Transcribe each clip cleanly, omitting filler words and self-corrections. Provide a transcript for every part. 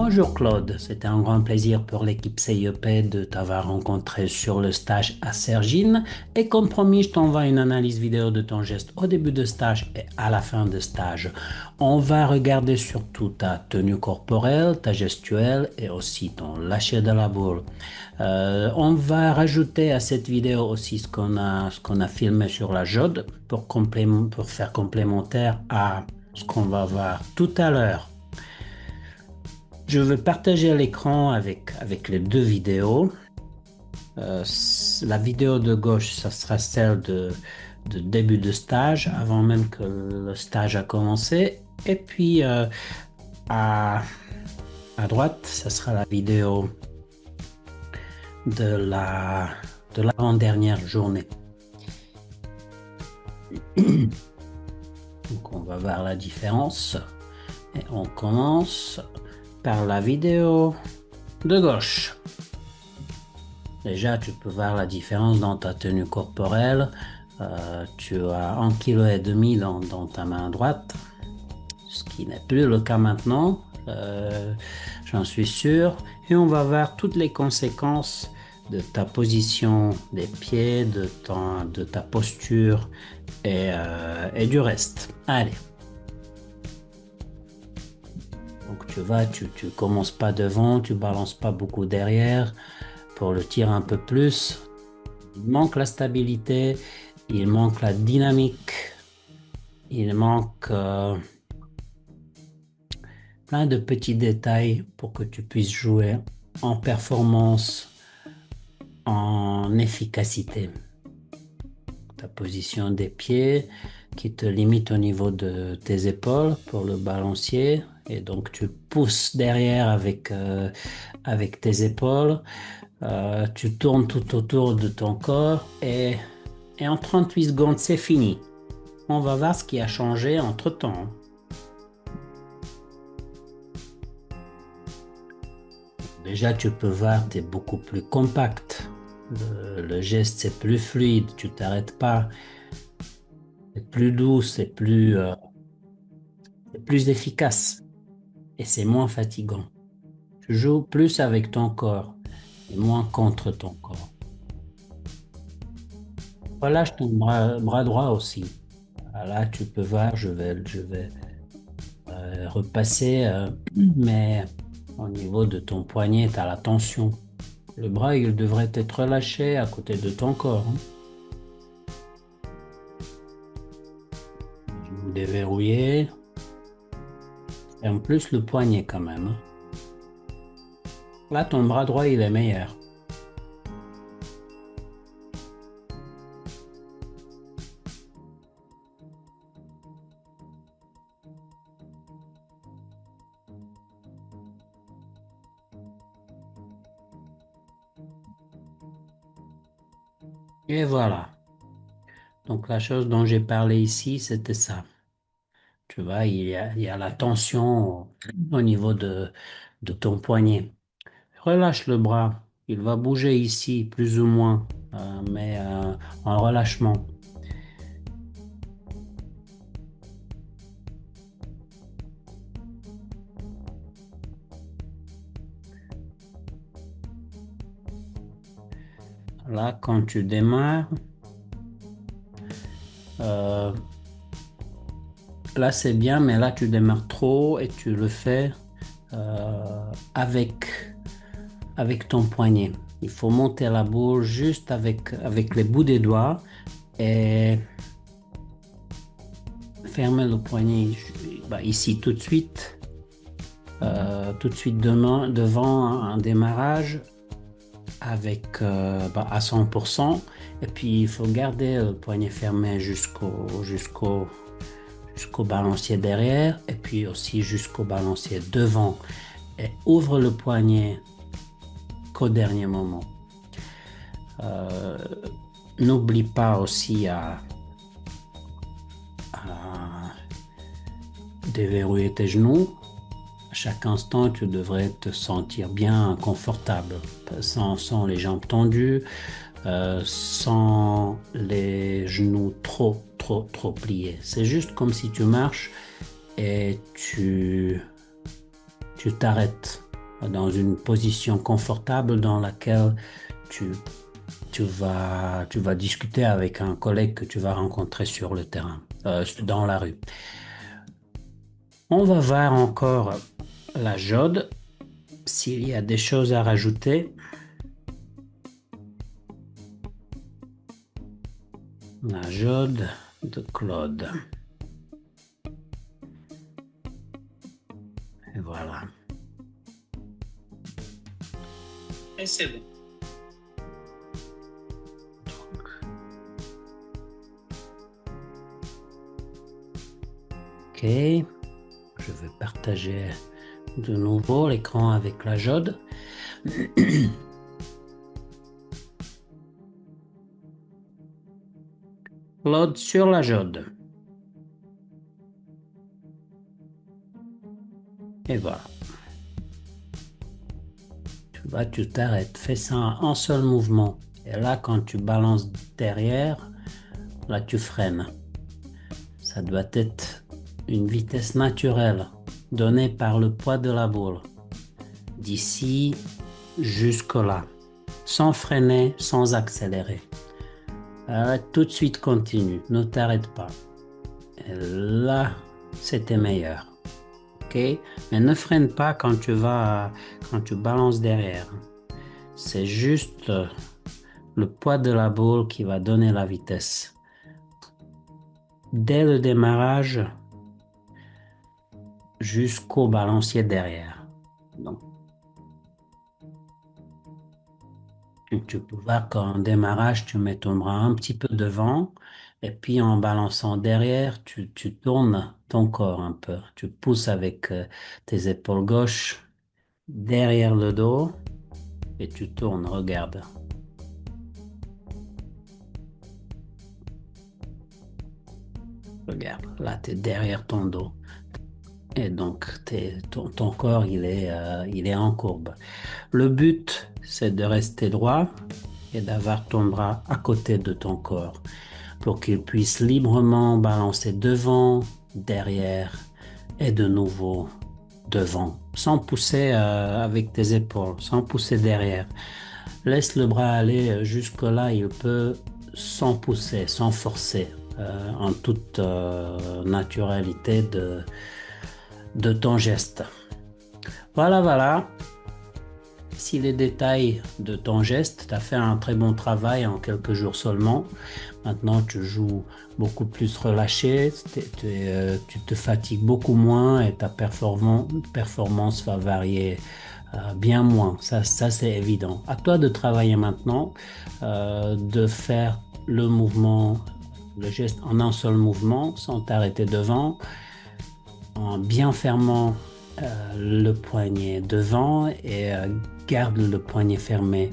Bonjour Claude, c'était un grand plaisir pour l'équipe CIEP de t'avoir rencontré sur le stage à Cergine. Et comme promis, je t'envoie une analyse vidéo de ton geste au début de stage et à la fin de stage. On va regarder surtout ta tenue corporelle, ta gestuelle et aussi ton lâcher de la boule. On va rajouter à cette vidéo aussi ce qu'on a filmé sur la JOD pour faire complémentaire à ce qu'on va voir tout à l'heure. Je vais partager l'écran avec les deux vidéos. La vidéo de gauche, ça sera celle de début de stage, avant même que le stage a commencé. Et puis à, à droite, ça sera la vidéo de de l'avant-dernière journée. Donc on va voir la différence. Et on commence par la vidéo de gauche. Déjà, tu peux voir la différence dans ta tenue corporelle. Tu as 1,5 kg dans ta main droite, ce qui n'est plus le cas maintenant, j'en suis sûr. Et on va voir toutes les conséquences de ta position des pieds, de ta posture et du reste. Allez. Donc tu commences pas devant, tu balances pas beaucoup derrière pour le tir un peu plus. Il manque la stabilité, il manque la dynamique, il manque plein de petits détails pour que tu puisses jouer en performance, en efficacité. Ta position des pieds qui te limite au niveau de tes épaules pour le balancier. Et donc tu pousses derrière avec tes épaules. Tu tournes tout autour de ton corps et en 38 secondes, c'est fini. On va voir ce qui a changé entre-temps. Déjà, tu peux voir, tu es beaucoup plus compact. Le geste, c'est plus fluide, tu t'arrêtes pas. C'est plus doux, c'est plus efficace et c'est moins fatigant. Tu joues plus avec ton corps et moins contre ton corps. Relâche ton bras droit aussi. Là, tu peux voir, je vais repasser, mais au niveau de ton poignet, tu as la tension. Le bras, il devrait être relâché à côté de ton corps. Vous déverrouillez. Et en plus, le poignet quand même. Là, ton bras droit, il est meilleur. Et voilà. Donc, la chose dont j'ai parlé ici, c'était ça. Tu vois, il y a la tension au niveau de ton poignet. Relâche le bras. Il va bouger ici, plus ou moins, mais en relâchement. Là, quand tu démarres, euh, là c'est bien, mais là tu démarres trop et tu le fais avec ton poignet. Il faut monter la boule juste avec les bouts des doigts et fermer le poignet bah, ici tout de suite devant un démarrage avec à 100%. Et puis il faut garder le poignet fermé jusqu'au balancier derrière et puis aussi jusqu'au balancier devant. Et ouvre le poignet qu'au dernier moment. Euh, N'oublie pas aussi à déverrouiller tes genoux. À chaque instant, tu devrais te sentir bien confortable, sans les jambes tendues, sans les genoux trop pliés. C'est juste comme si tu marches et tu t'arrêtes dans une position confortable dans laquelle tu, tu vas discuter avec un collègue que tu vas rencontrer sur le terrain, dans la rue. On va voir encore la jode, s'il y a des choses à rajouter. La jode de Claude. Et voilà. Et c'est bon. Ok. Je vais partager de nouveau l'écran avec la jode. Claude sur la jode. Et voilà. Tu vois, tu t'arrêtes. Fais ça en un seul mouvement. Et là, quand tu balances derrière, là, tu freines. Ça doit être une vitesse naturelle donnée par le poids de la boule. D'ici jusque là. Sans freiner, sans accélérer. Tout de suite continue. Ne t'arrête pas. Et là, c'était meilleur. Ok? Mais ne freine pas quand tu balances derrière. C'est juste le poids de la boule qui va donner la vitesse. Dès le démarrage jusqu'au balancier derrière. Donc, tu peux voir qu'en démarrage, tu mets ton bras un petit peu devant et puis en balançant derrière, tu tournes ton corps un peu. Tu pousses avec tes épaules gauches derrière le dos et tu tournes, regarde. Regarde, là, tu es derrière ton dos. Et donc, ton corps, il est en courbe. Le but, c'est de rester droit et d'avoir ton bras à côté de ton corps pour qu'il puisse librement balancer devant, derrière et de nouveau devant, sans pousser avec tes épaules, sans pousser derrière. Laisse le bras aller jusque-là, il peut sans pousser, sans forcer, en toute naturalité de ton geste. Voilà, voilà. Si les détails de ton geste, tu as fait un très bon travail en quelques jours seulement. Maintenant, tu joues beaucoup plus relâché, tu te fatigues beaucoup moins et ta performance va varier bien moins. Ça c'est évident. À toi de travailler maintenant, de faire le mouvement, le geste en un seul mouvement, sans t'arrêter devant, en bien fermant le poignet devant et garde le poignet fermé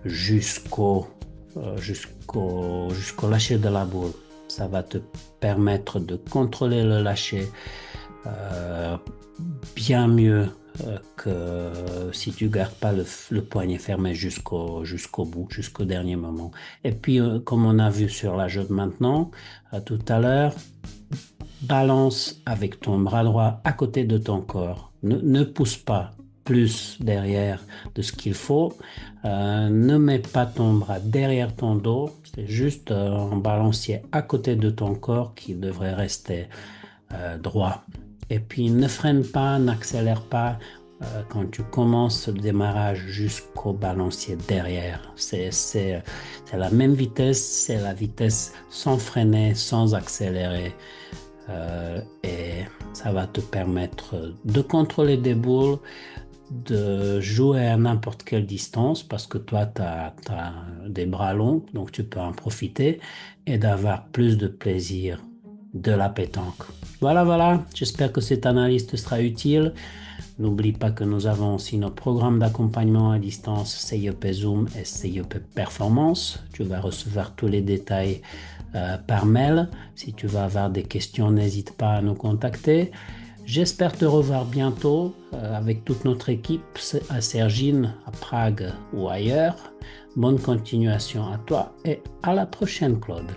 jusqu'au lâcher de la boule. Ça va te permettre de contrôler le lâcher bien mieux que si tu gardes pas le poignet fermé jusqu'au bout, jusqu'au dernier moment. Et puis, comme on a vu sur la jode maintenant, tout à l'heure, balance avec ton bras droit à côté de ton corps. Ne pousse pas plus derrière de ce qu'il faut. Ne mets pas ton bras derrière ton dos. C'est juste un balancier à côté de ton corps qui devrait rester droit. Et puis ne freine pas, n'accélère pas quand tu commences le démarrage jusqu'au balancier derrière. C'est la même vitesse, c'est la vitesse sans freiner, sans accélérer. Et ça va te permettre de contrôler des boules, de jouer à n'importe quelle distance parce que toi, tu as des bras longs, donc tu peux en profiter et d'avoir plus de plaisir de la pétanque. Voilà, voilà, j'espère que cette analyse te sera utile. N'oublie pas que nous avons aussi nos programmes d'accompagnement à distance CIEP Zoom et CIEP Performance. Tu vas recevoir tous les détails par mail. Si tu vas avoir des questions, n'hésite pas à nous contacter. J'espère te revoir bientôt avec toute notre équipe à Cergine, à Prague ou ailleurs. Bonne continuation à toi et à la prochaine, Claude.